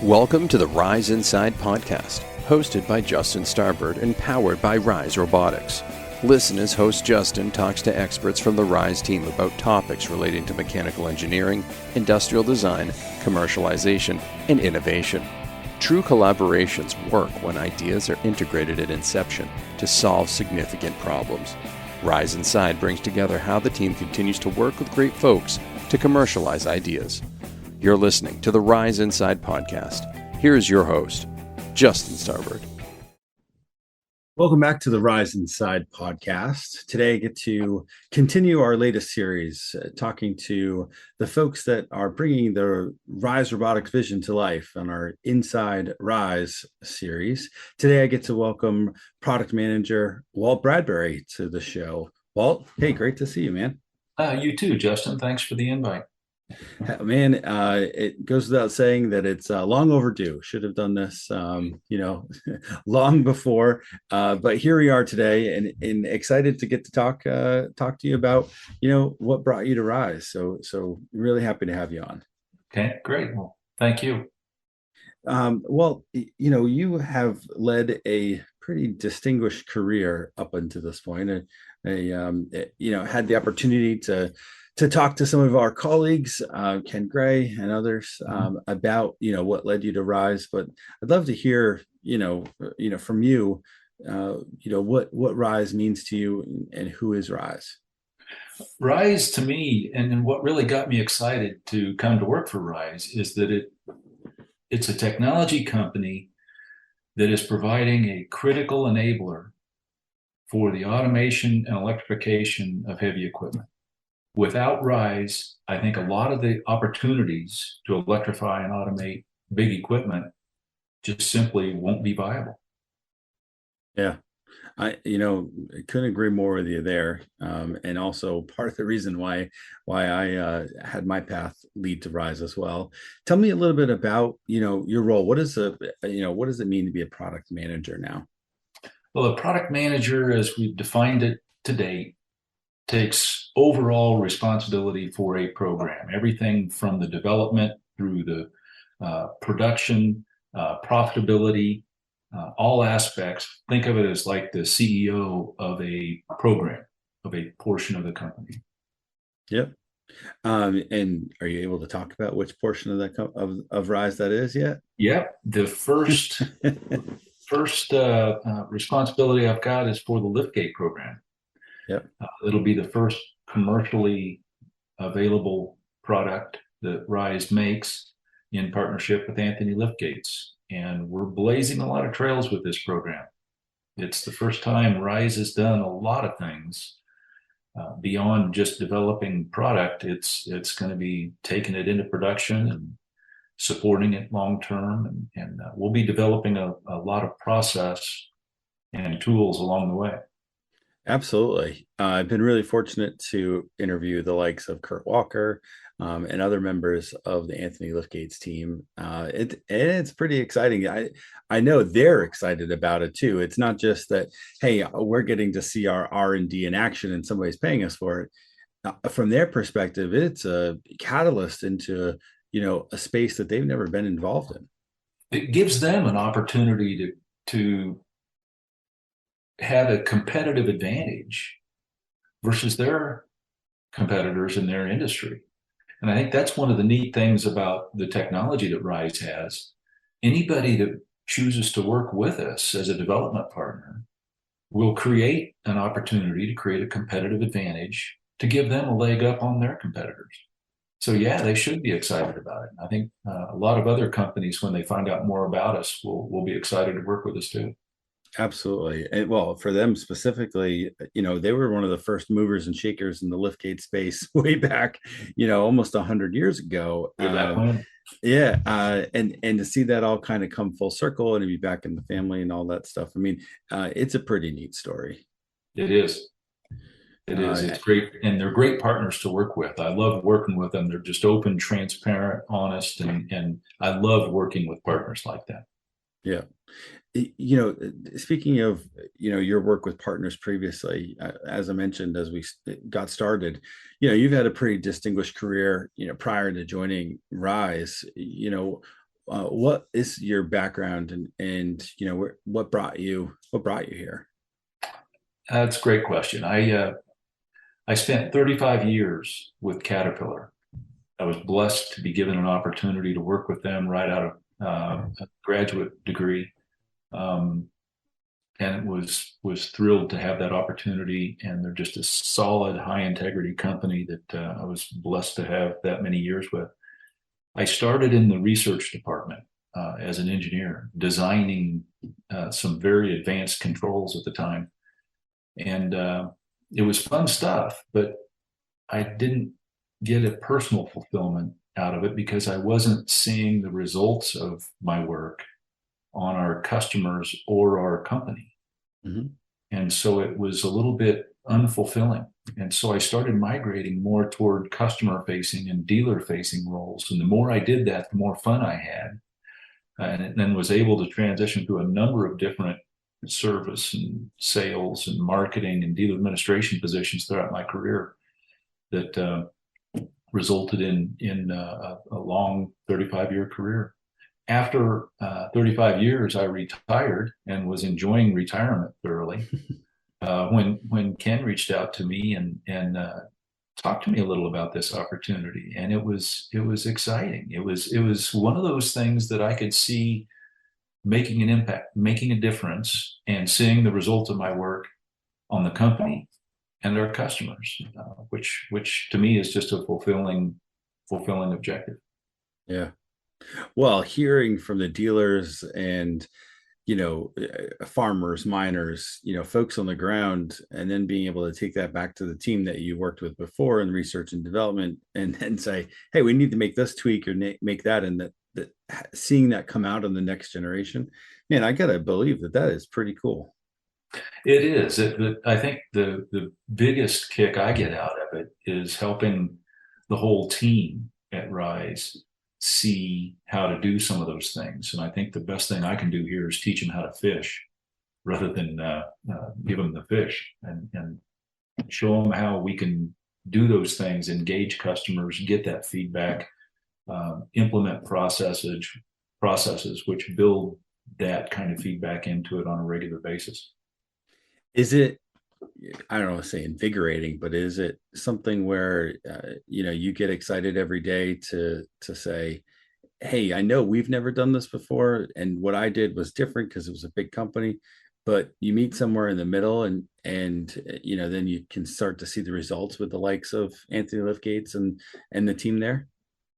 Welcome to the Rise Inside podcast, hosted by Justin Starbird and powered by RISE Robotics. Listen as host Justin talks to experts from the RISE team about topics relating to mechanical engineering, industrial design, commercialization, and innovation. True collaborations work when ideas are integrated at inception to solve significant problems. Rise Inside brings together how the team continues to work with great folks to commercialize ideas. You're listening to the Rise Inside podcast. Here's your host, Justin Starbird. Welcome back to the Rise Inside podcast. Today I get to continue our latest series, talking to the folks that are bringing the RISE Robotics vision to life on our Inside RISE series. Today I get to welcome product manager Walt Bradbury to the show. Walt, hey, great to see you, man. You too, Justin. Thanks for the invite. Man, it goes without saying that it's long overdue. Should have done this, long before. But here we are today, and excited to get to talk to you about, what brought you to RISE. So really happy to have you on. Okay, great. Well, thank you. Well, you have led a pretty distinguished career up until this point. Had the opportunity to talk to some of our colleagues, Ken Gray and others, about what led you to RISE. But I'd love to hear from you, what RISE means to you and who is RISE. RISE to me, and what really got me excited to come to work for RISE, is that it's a technology company that is providing a critical enabler for the automation and electrification of heavy equipment. Without RISE, I think a lot of the opportunities to electrify and automate big equipment just simply won't be viable. Yeah, I couldn't agree more with you there. And also part of the reason why I had my path lead to RISE as well. Tell me a little bit about, your role. What does it mean to be a product manager now? Well, a product manager, as we've defined it to date, takes overall responsibility for a program, everything from the development through the production, profitability, all aspects. Think of it as like the CEO of a program, of a portion of the company. Yep. And are you able to talk about which portion of that of RISE that is yet? Yep. The first responsibility I've got is for the Liftgate program. Yep. It'll be the first commercially available product that RISE makes in partnership with Anthony Liftgates. And we're blazing a lot of trails with this program. It's the first time RISE has done a lot of things beyond just developing product. It's going to be taking it into production and supporting it long term. And we'll be developing a lot of process and tools along the way. Absolutely. I've been really fortunate to interview the likes of Kurt Walker and other members of the Anthony Liftgates team. It's pretty exciting. I know they're excited about it too. It's not just that, hey, we're getting to see our R&D in action and somebody's paying us for it. From their perspective, it's a catalyst into, a space that they've never been involved in. It gives them an opportunity to have a competitive advantage versus their competitors in their industry. And I think that's one of the neat things about the technology that RISE has. Anybody that chooses to work with us as a development partner will create an opportunity to create a competitive advantage to give them a leg up on their competitors. So yeah, they should be excited about it. I think a lot of other companies, when they find out more about us, will be excited to work with us too. Absolutely. And well, for them specifically, they were one of the first movers and shakers in the liftgate space way back, almost 100 years ago. And to see that all kind of come full circle and to be back in the family and all that stuff. I mean, it's a pretty neat story. It is. It's great. And they're great partners to work with. I love working with them. They're just open, transparent, honest. And I love working with partners like that. Yeah. Speaking of, your work with partners previously, as I mentioned, as we got started, you've had a pretty distinguished career, prior to joining RISE. what is your background, and what brought you here? That's a great question. I spent 35 years with Caterpillar. I was blessed to be given an opportunity to work with them right out of a graduate degree, um, and was thrilled to have that opportunity. And they're just a solid, high integrity company that I was blessed to have that many years with. I started in the research department as an engineer, designing some very advanced controls at the time, and it was fun stuff. But I didn't get a personal fulfillment out of it because I wasn't seeing the results of my work on our customers or our company. Mm-hmm. And so it was a little bit unfulfilling. And so I started migrating more toward customer facing and dealer facing roles. And the more I did that, the more fun I had. And then was able to transition to a number of different service and sales and marketing and dealer administration positions throughout my career that resulted in a long 35-year career. After 35 years, I retired and was enjoying retirement thoroughly. When Ken reached out to me and talked to me a little about this opportunity, and it was exciting. It was one of those things that I could see making an impact, making a difference, and seeing the results of my work on the company and our customers, which to me is just a fulfilling objective. Yeah. Well, hearing from the dealers and farmers, miners, folks on the ground, and then being able to take that back to the team that you worked with before in research and development, and then say, hey, we need to make this tweak or make that, and that seeing that come out in the next generation, man, I gotta believe that is pretty cool. It is. I think the biggest kick I get out of it is helping the whole team at RISE see how to do some of those things. And I think the best thing I can do here is teach them how to fish rather than give them the fish, and show them how we can do those things, engage customers, get that feedback, implement processes which build that kind of feedback into it on a regular basis. Is it, I don't want to say invigorating, but is it something where you get excited every day to say, hey, I know we've never done this before, and what I did was different because it was a big company, but you meet somewhere in the middle, and then you can start to see the results with the likes of Anthony Liftgates and the team there?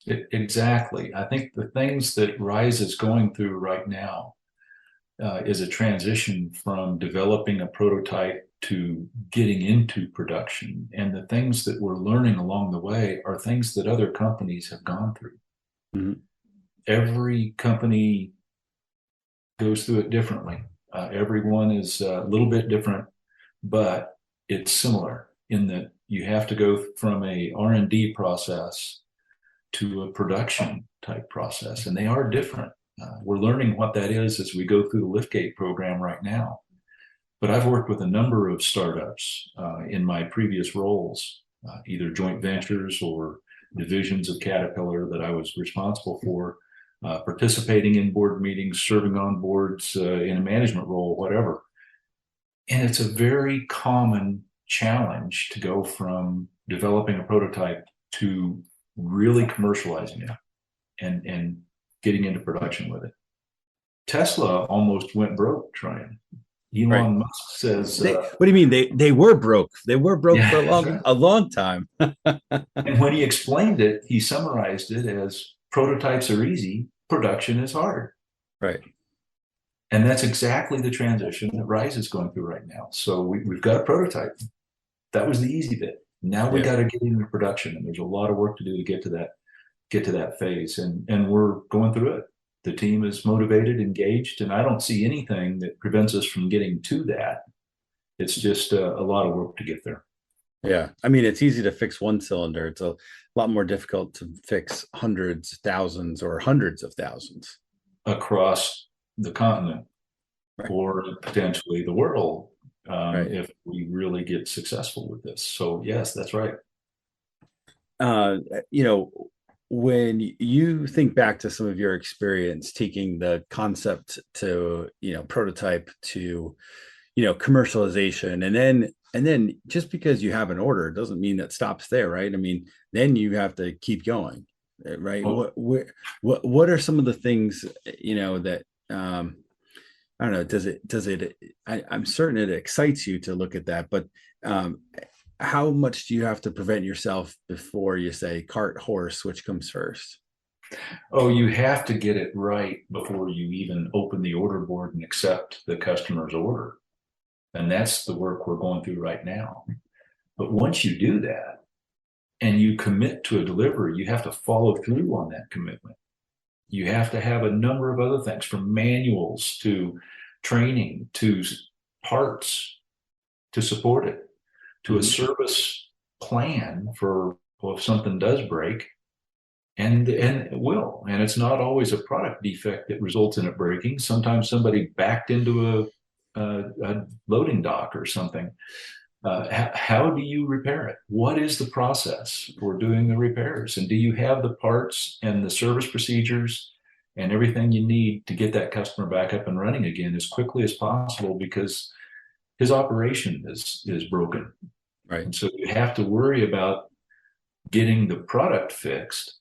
Exactly. I think the things that RISE is going through right now is a transition from developing a prototype to getting into production. And the things that we're learning along the way are things that other companies have gone through. Mm-hmm. Every company goes through it differently. Everyone is a little bit different, but it's similar in that you have to go from a R&D process to a production type process, and they are different. We're learning what that is as we go through the Liftgate program right now. But I've worked with a number of startups in my previous roles, either joint ventures or divisions of Caterpillar that I was responsible for, participating in board meetings, serving on boards in a management role, whatever. And it's a very common challenge to go from developing a prototype to really commercializing it and getting into production with it. Tesla almost went broke trying. Elon Musk says, what do you mean they were broke? They were broke for a long time. And when he explained it, he summarized it as prototypes are easy, production is hard. Right. And that's exactly the transition that RISE is going through right now. So we've got a prototype. That was the easy bit. Now we got to get into production, and there's a lot of work to do to get to that phase. And we're going through it. The team is motivated, engaged, and I don't see anything that prevents us from getting to that. It's just a lot of work to get there. Yeah. I mean, it's easy to fix one cylinder. It's a lot more difficult to fix hundreds, thousands, or hundreds of thousands across the continent, or potentially the world, if we really get successful with this. So yes, that's right. when you think back to some of your experience taking the concept to, prototype to, commercialization, and then just because you have an order doesn't mean that stops there, right? I mean, then you have to keep going, right? Well, What are some of the things, that, I don't know, I'm certain it excites you to look at that, but um, how much do you have to prevent yourself before you say cart, horse, which comes first? oh, you have to get it right before you even open the order board and accept the customer's order. And that's the work we're going through right now. But once you do that and you commit to a delivery, you have to follow through on that commitment. You have to have a number of other things, from manuals to training to parts to support it, to a service plan for, well, if something does break, and it will. And it's not always a product defect that results in it breaking. Sometimes somebody backed into a loading dock or something. How do you repair it? What is the process for doing the repairs? And do you have the parts and the service procedures and everything you need to get that customer back up and running again as quickly as possible, because his operation is broken. Right. And so you have to worry about getting the product fixed,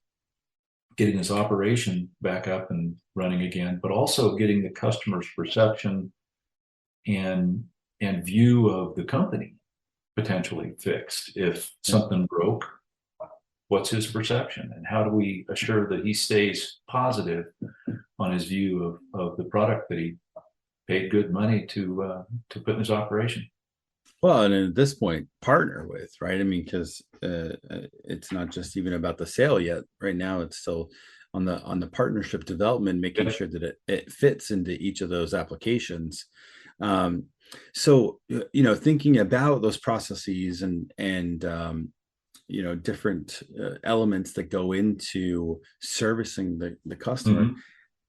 getting his operation back up and running again, but also getting the customer's perception and view of the company potentially fixed. If something broke, what's his perception, and how do we assure that he stays positive on his view of the product that he paid good money to put in his operation? Well, and at this point, partner with, right? I mean, because it's not just even about the sale yet. Right now, it's still on the partnership development, making sure that it fits into each of those applications. So, thinking about those processes and different elements that go into servicing the customer.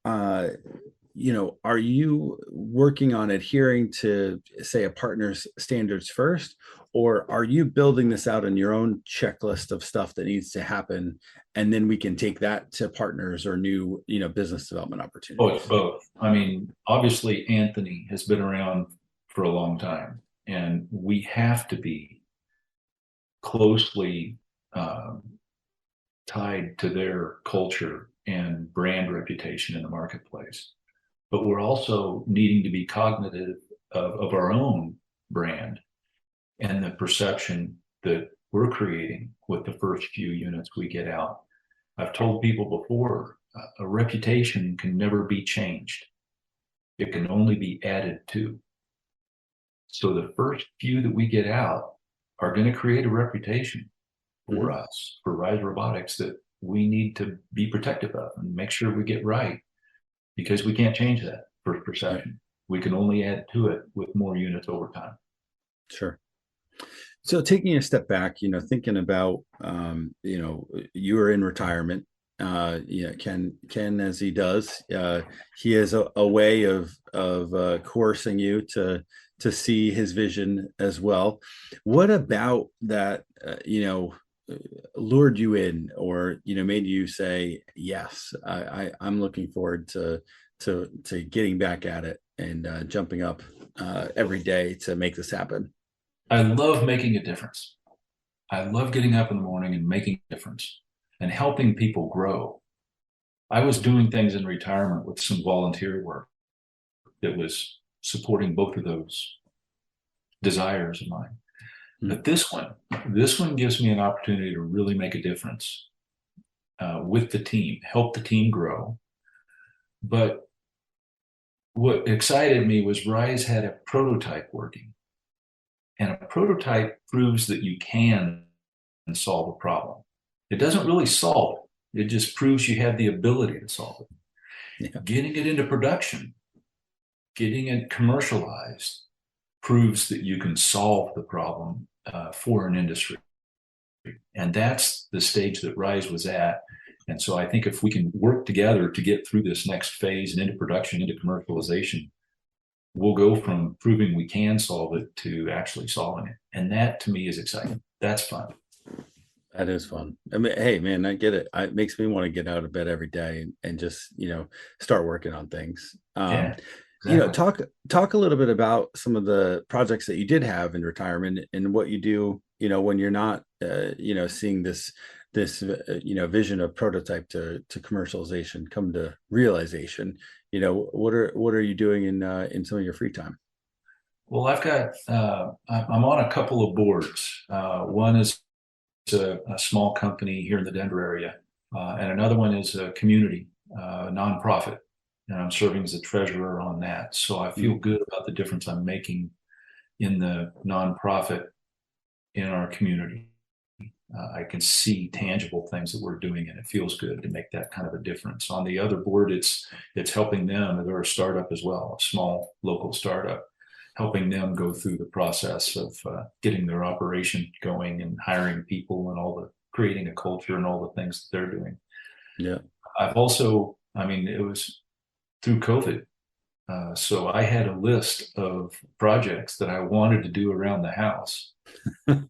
Are you working on adhering to, say, a partner's standards first, or are you building this out in your own checklist of stuff that needs to happen, and then we can take that to partners or new, business development opportunities? Oh, it's both. I mean, obviously, Anthony has been around for a long time, and we have to be closely tied to their culture and brand reputation in the marketplace. But we're also needing to be cognitive of our own brand and the perception that we're creating with the first few units we get out. I've told people before, a reputation can never be changed. It can only be added to. So the first few that we get out are going to create a reputation for us, for RISE Robotics, that we need to be protective of and make sure we get right, because we can't change that first perception. We can only add to it with more units over time. Sure. So taking a step back, thinking about, you are in retirement. Ken, as he does, he has a way of coercing you to see his vision as well. What about that, lured you in, or, made you say, yes, I'm looking forward to getting back at it and jumping up every day to make this happen? I love making a difference. I love getting up in the morning and making a difference and helping people grow. I was doing things in retirement with some volunteer work that was supporting both of those desires of mine. But this one gives me an opportunity to really make a difference with the team, help the team grow. But what excited me was RISE had a prototype working. And a prototype proves that you can solve a problem. It doesn't really solve it. It just proves you have the ability to solve it. Yeah. Getting it into production, getting it commercialized, proves that you can solve the problem for an industry. And that's the stage that RISE was at. And so I think if we can work together to get through this next phase and into production, into commercialization, we'll go from proving we can solve it to actually solving it. And that, to me, is exciting. That's fun. That is fun. I mean, hey, man, I get it. It makes me want to get out of bed every day and just, start working on things. Yeah, exactly. Talk a little bit about some of the projects that you did have in retirement and what you do, when you're not, seeing this vision of prototype to commercialization come to realization. What are you doing in some of your free time? Well, I'm on a couple of boards. One is a small company here in the Denver area, and another one is a community nonprofit, and I'm serving as a treasurer on that. So I feel Mm. good about the difference I'm making in the nonprofit in our community. I can see tangible things that we're doing, and it feels good to make that kind of a difference. On the other board, it's helping them. They're a startup as well, a small local startup, helping them go through the process of getting their operation going and hiring people and all the creating a culture and all the things that they're doing. Yeah. I've also, I mean, it was through COVID. So I had a list of projects that I wanted to do around the house. And,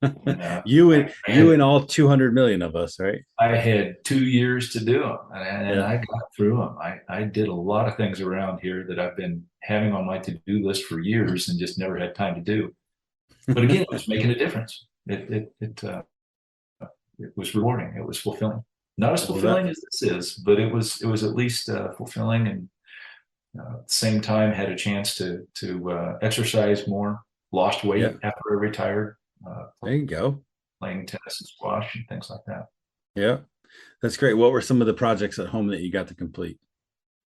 you I, and I you had and all 200 million of us, right? I had 2 years to do them, and Yeah. I got through them. I did a lot of things around here that I've been having on my to-do list for years and just never had time to do. But again, it was making a difference. It was rewarding. It was fulfilling. Not as Well, that fulfilling as this is, but it was at least fulfilling. And at the same time, had a chance to exercise more. Lost yeah, weight after I retired, there you go. playing tennis and squash and things like that. Yeah, that's great. What were some of the projects at home that you got to complete?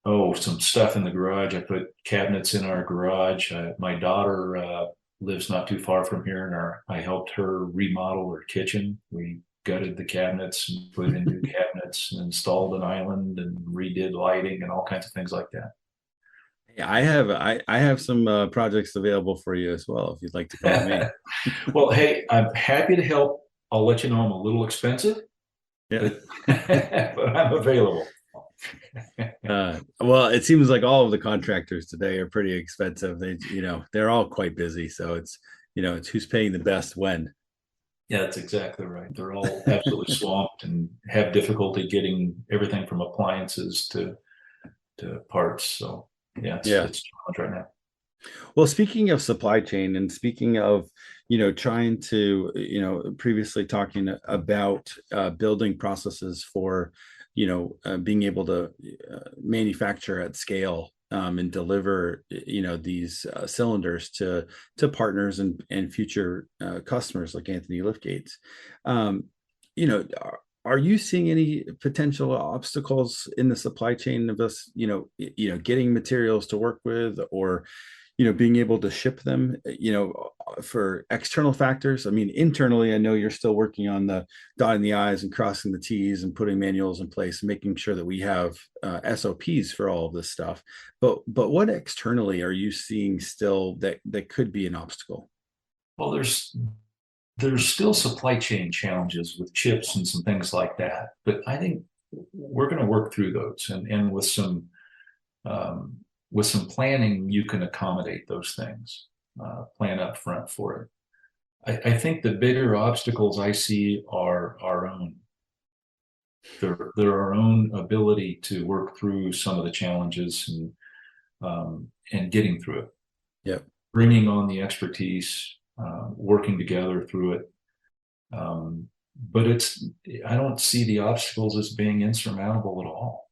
Oh, some stuff in the garage. I put cabinets in our garage. My daughter lives not too far from here, and I helped her remodel her kitchen. We gutted the cabinets and put in new cabinets and installed an island and redid lighting and all kinds of things like Yeah, I have some projects available for you as well if you'd like to call me. that. Well, hey, I'm happy to help. I'll let you know I'm a little expensive, Yeah. but, but I'm available. Well, it seems like all of the contractors today are pretty expensive. They're all quite busy. So it's who's paying the best when. Yeah, that's exactly right. They're all absolutely swamped and have difficulty getting everything from appliances to parts. So yeah, Yeah. it's a challenge right now. Well, speaking of supply chain and speaking of, trying to, previously talking about building processes for, being able to manufacture at scale and deliver, these cylinders to partners and future customers like Anthony Liftgates. Um, you know, are you seeing any potential obstacles in the supply chain of us, getting materials to work with or being able to ship them, for external factors? I mean, internally, I know you're still working on the dotting the I's and crossing the T's and putting manuals in place and making sure that we have SOPs for all of this stuff. But what externally are you seeing still that could be an obstacle? Well, there's still supply chain challenges with chips and some things like that, but I think we're going to work through those, and um, with some planning, you can accommodate those things. Plan up front for it. I think the bigger obstacles I see are our own. They're our own ability to work through some of the challenges and getting through it, Yep. bringing on the expertise, working together through it. But I don't see the obstacles as being insurmountable at all.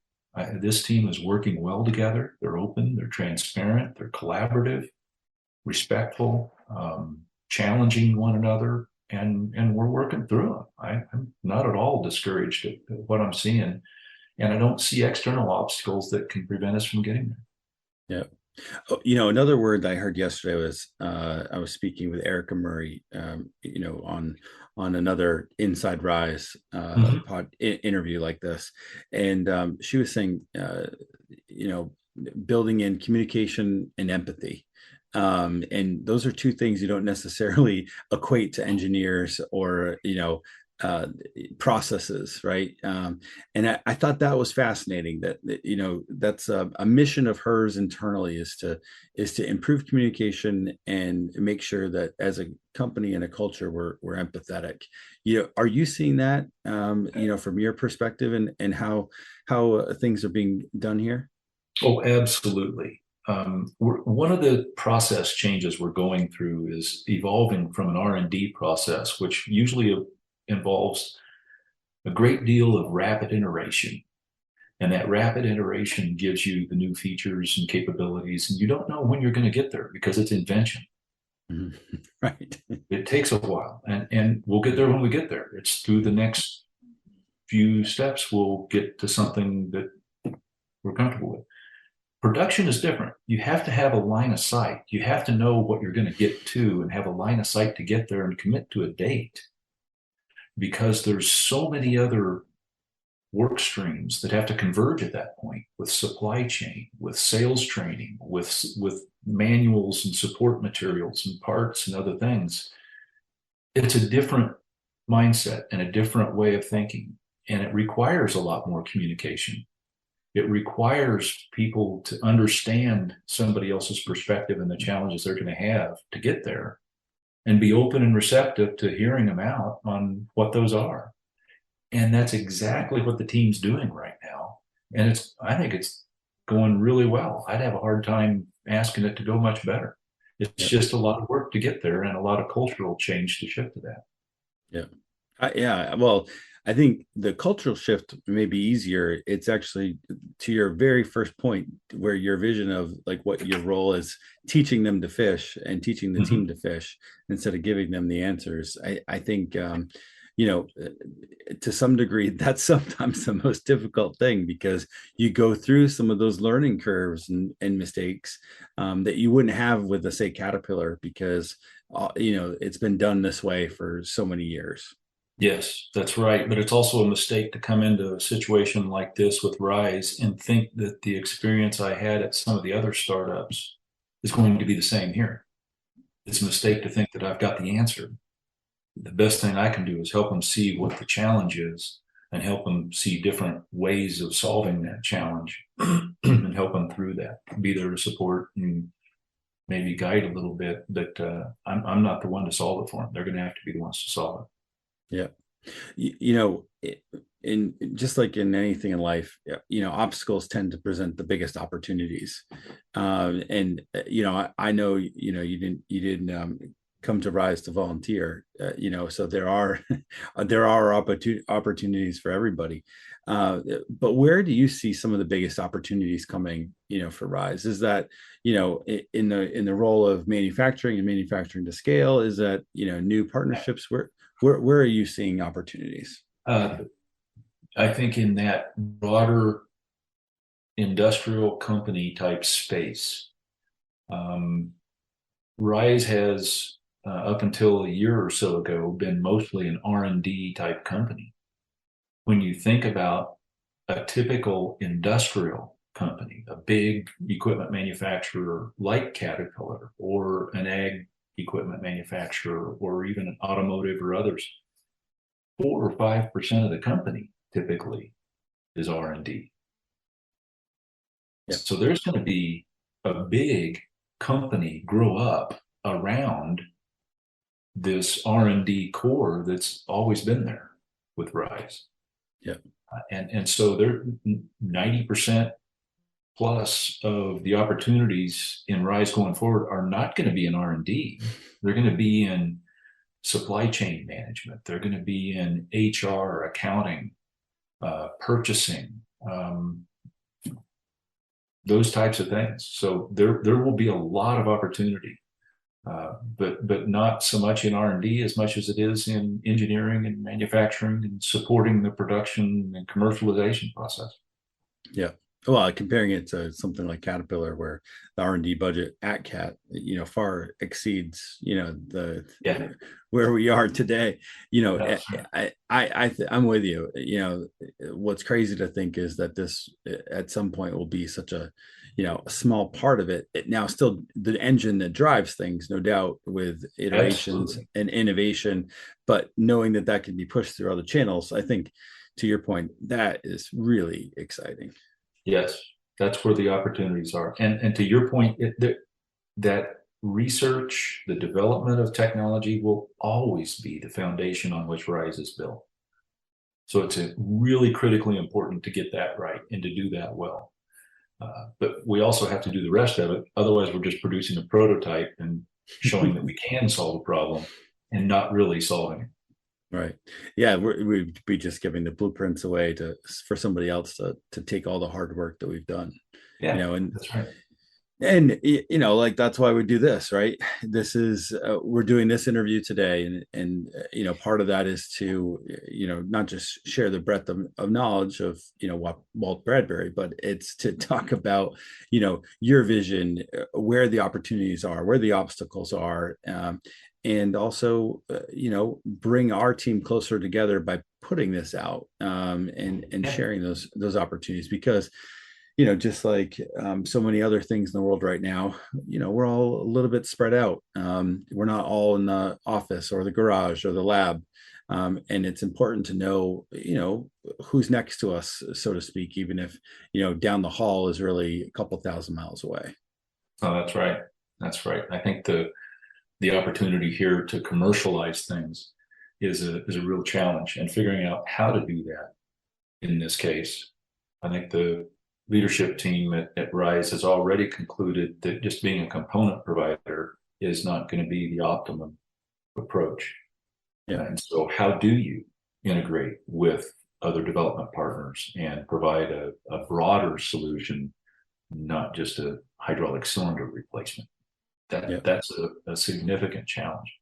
This team is working well together. They're open, they're transparent, they're collaborative, respectful, challenging one another, and we're working through them. I'm not at all discouraged at what I'm seeing, and I don't see external obstacles that can prevent us from getting there. Yeah. Oh, another word I heard yesterday was I was speaking with Erica Murray, on another Inside Rise Mhm. interview like this, and she was saying, you know, building in communication and empathy, and those are two things you don't necessarily equate to engineers or uh, processes, right? And I thought that was fascinating. That that's a mission of hers internally, is to improve communication and make sure that as a company and a culture we're empathetic. Are you seeing that from your perspective, and how things are being done here? Oh, absolutely. One of the process changes we're going through is evolving from an R&D process, which usually involves a great deal of rapid iteration. And that rapid iteration gives you the new features and capabilities, and you don't know when you're going to get there because it's invention. Mhm. Right. It takes a while, and we'll get there when we get there. It's through the next few steps we'll get to something that we're comfortable with. Production is different. You have to have a line of sight. You have to know what you're going to get to and have a line of sight to get there and commit to a date, because there's so many other work streams that have to converge at that point, with supply chain, with sales training, with manuals and support materials and parts and other things. It's a different mindset and a different way of thinking, and it requires a lot more communication. It requires people to understand somebody else's perspective and the challenges they're going to have to get there, and be open and receptive to hearing them out on what those are. And that's exactly what the team's doing right now. And I think it's going really well. I'd have a hard time asking it to go much better. It's Yeah. just a lot of work to get there and a lot of cultural change to shift to that. Yeah. Yeah. Well, I think the cultural shift may be easier. It's actually, to your very first point, where your vision of like what your role is, teaching them to fish and teaching the team to fish instead of giving them the answers. I think, to some degree, that's sometimes the most difficult thing, because you go through some of those learning curves and mistakes that you wouldn't have with, say, Caterpillar, because it's been done this way for so many years. Yes, that's right. But it's also a mistake to come into a situation like this with RISE and think that the experience I had at some of the other startups is going to be the same here. It's a mistake to think that I've got the answer. The best thing I can do is help them see what the challenge is and help them see different ways of solving that challenge and help them through that, be there to support and maybe guide a little bit. But I'm not the one to solve it for them. They're going to have to be the ones to solve it. Yeah. In just like in anything in life, obstacles tend to present the biggest opportunities. And I know, you didn't come to RISE to volunteer, so there are there are opportunities for everybody. But where do you see some of the biggest opportunities coming, for RISE? Is that, in the role of manufacturing and manufacturing to scale? Is that, new partnerships? Where are you seeing opportunities? I think in that broader industrial company type space, RISE has, up until a year or so ago, been mostly an R&D type company. When you think about a typical industrial company, a big equipment manufacturer like Caterpillar, or an ag equipment manufacturer, or even an automotive or others, 4 or 5% of the company typically is R&D. Yeah. So there's going to be a big company grow up around this R&D core that's always been there with RISE. Yeah. And so they're 90% plus of the opportunities in RISE going forward are not going to be in R&D. They're going to be in supply chain management. They're going to be in HR, accounting, purchasing, those types of things. So there will be a lot of opportunity, but not so much in R&D as much as it is in engineering and manufacturing and supporting the production and commercialization process. Yeah. Well, comparing it to something like Caterpillar, where the R&D budget at Cat, far exceeds, where we are today. I'm with you. What's crazy to think is that this at some point will be such a, a small part of it. It now still the engine that drives things, no doubt, with iterations Absolutely. and innovation, but knowing that can be pushed through other channels, I think, to your point, that is really exciting. Yes, that's where the opportunities are. And to your point, that research, the development of technology will always be the foundation on which RISE is built. So it's really critically important to get that right and to do that well. But we also have to do the rest of it. Otherwise, we're just producing a prototype and showing that we can solve a problem and not really solving it. Right. Yeah, we'd be just giving the blueprints away for somebody else to take all the hard work that we've done. Yeah, And that's right. And like that's why we do this, right? This is we're doing this interview today, and part of that is to not just share the breadth of knowledge of Walt Bradbury, but it's to talk about your vision, where the opportunities are, where the obstacles are, and also bring our team closer together by putting this out and sharing those opportunities, because just like so many other things in the world right now, we're all a little bit spread out. We're not all in the office or the garage or the lab. And it's important to know, who's next to us, so to speak, even if, down the hall is really a couple thousand miles away. Oh, that's right. That's right. I think the opportunity here to commercialize things is a real challenge, and figuring out how to do that in this case. I think the leadership team at RISE has already concluded that just being a component provider is not going to be the optimum approach. Yeah. And so how do you integrate with other development partners and provide a broader solution, not just a hydraulic cylinder replacement? That's a significant challenge.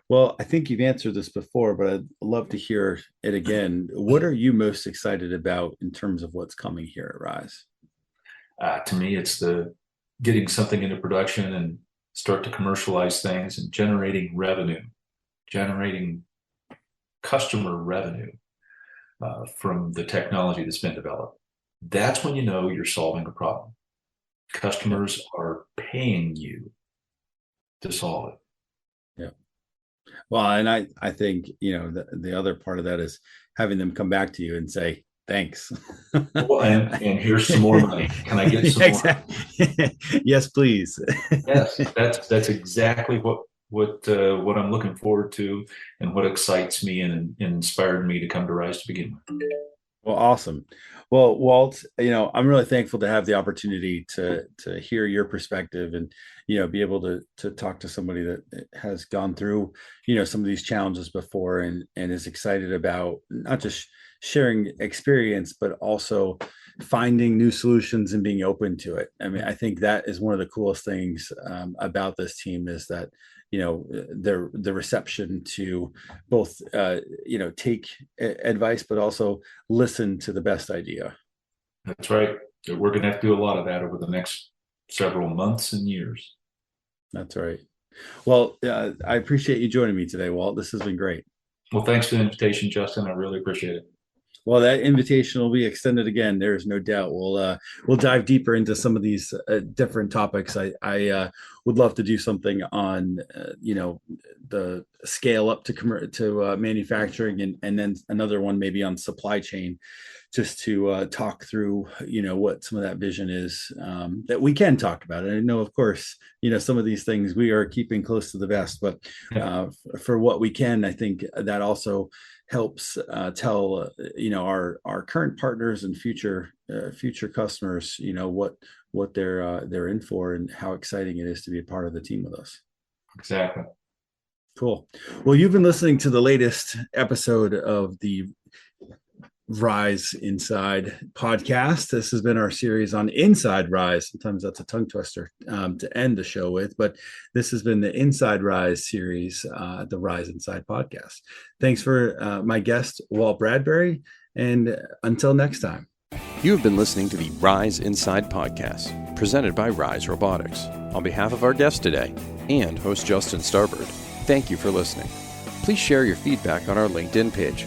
Well, I think you've answered this before, but I'd love to hear it again. What are you most excited about in terms of what's coming here at RISE? To me, it's the getting something into production and start to commercialize things and generating customer revenue from the technology that's been developed. That's when you're solving a problem. Customers are paying you to solve it. Yeah. Well, and I think, the other part of that is having them come back to you and say, thanks. Well, and here's some more money. Can I get some more? Yes, please. Yes, that's exactly what I'm looking forward to, and what excites me and inspired me to come to RISE to begin with. Well, awesome. Well, Walt, I'm really thankful to have the opportunity to hear your perspective and, be able to talk to somebody that has gone through, some of these challenges before and is excited about not just sharing experience, but also finding new solutions and being open to it. I mean, I think that is one of the coolest things about this team, is that the reception to both take advice, but also listen to the best idea. That's right. We're going to have to do a lot of that over the next several months and years. That's right. Well, I appreciate you joining me today, Walt. This has been great. Well, thanks for the invitation, Justin. I really appreciate it. Well, that invitation will be extended again. There is no doubt. We'll dive deeper into some of these different topics. I would love to do something on the scale up to manufacturing, and then another one maybe on supply chain, just to talk through what some of that vision is that we can talk about. And I know, of course, some of these things we are keeping close to the vest, but for what we can, I think that also helps tell our current partners and future customers what they're in for, and how exciting it is to be a part of the team with us. Exactly. Cool. Well, you've been listening to the latest episode of the RISE Inside podcast. This has been our series on Inside RISE. Sometimes that's a tongue twister to end the show with, but this has been the Inside RISE series, the RISE Inside podcast. Thanks for my guest, Walt Bradbury, and until next time. You have been listening to the RISE Inside podcast, presented by RISE Robotics. On behalf of our guest today and host Justin Starbird, thank you for listening. Please share your feedback on our LinkedIn page